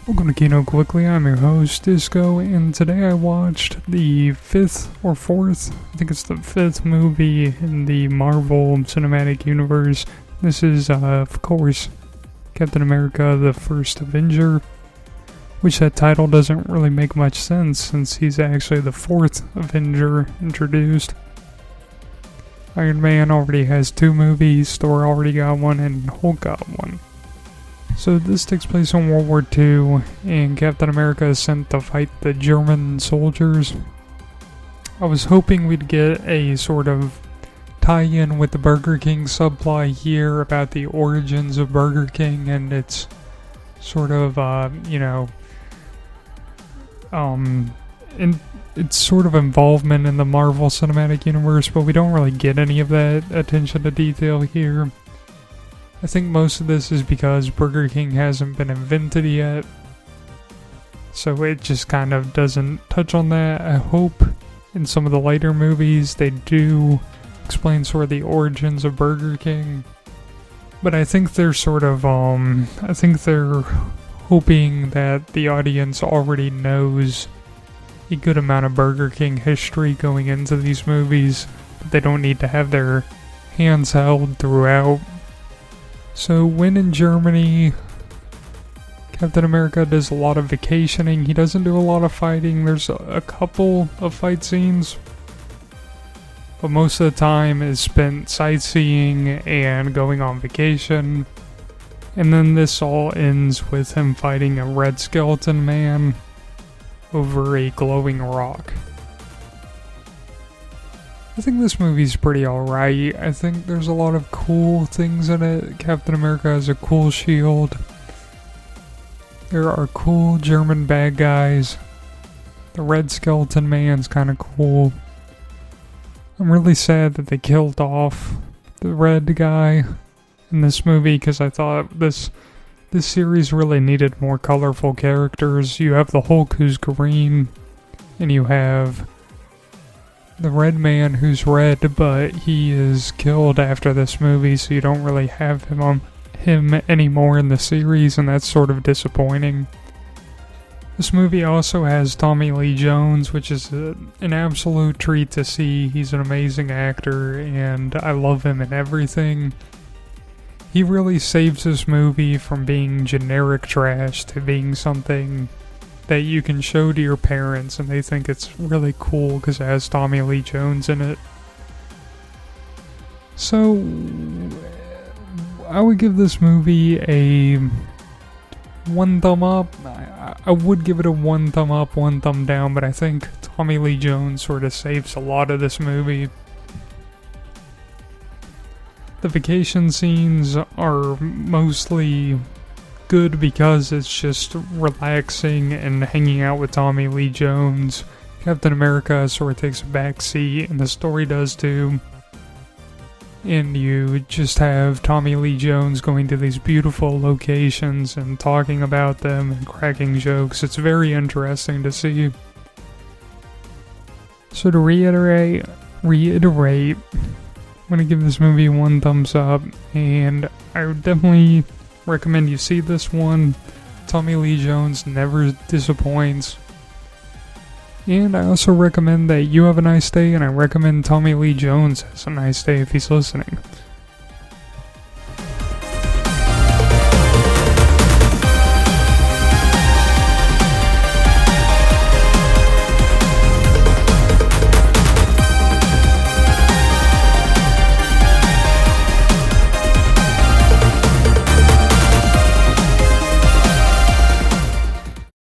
Welcome to Kino Quickly, I'm your host, Disco, and today I watched the I think it's the fifth movie in the Marvel Cinematic Universe. This is, of course, Captain America, the First Avenger, which that title doesn't really make much sense since he's actually the fourth Avenger introduced. Iron Man already has 2 movies, Thor already got one, and Hulk got one. So this takes place in World War II, and Captain America is sent to fight the German soldiers. I was hoping we'd get a sort of tie-in with the Burger King subplot here about the origins of Burger King and its sort of, its sort of involvement in the Marvel Cinematic Universe, but we don't really get any of that attention to detail here. I think most of this is because Burger King hasn't been invented yet, so it just kind of doesn't touch on that. I hope in some of the later movies they do explain sort of the origins of Burger King, but I think they're hoping that the audience already knows a good amount of Burger King history going into these movies, but they don't need to have their hands held throughout. So when in Germany, Captain America does a lot of vacationing. He doesn't do a lot of fighting. There's a couple of fight scenes, but most of the time is spent sightseeing and going on vacation. And then this all ends with him fighting a red skeleton man over a glowing rock. I think this movie's pretty alright. I think there's a lot of cool things in it. Captain America has a cool shield. There are cool German bad guys. The red skeleton man's kinda cool. I'm really sad that they killed off the red guy in this movie because I thought this series really needed more colorful characters. You have the Hulk who's green, and you have the Red Man who's red, but he is killed after this movie, so you don't really have him anymore in the series, and that's sort of disappointing. This movie also has Tommy Lee Jones, which is an absolute treat to see. He's an amazing actor, and I love him in everything. He really saves this movie from being generic trash to being something that you can show to your parents and they think it's really cool because it has Tommy Lee Jones in it. So I would give this movie a 1 thumb up. I would give it a 1 thumb up, 1 thumb down, but I think Tommy Lee Jones sort of saves a lot of this movie. The vacation scenes are mostly good because it's just relaxing and hanging out with Tommy Lee Jones. Captain America sort of takes a back seat, and the story does too. And you just have Tommy Lee Jones going to these beautiful locations and talking about them and cracking jokes. It's very interesting to see. So to reiterate, I'm going to give this movie 1 thumbs up, and I would definitely recommend you see this one. Tommy Lee Jones never disappoints. And I also recommend that you have a nice day, and I recommend Tommy Lee Jones has a nice day if he's listening.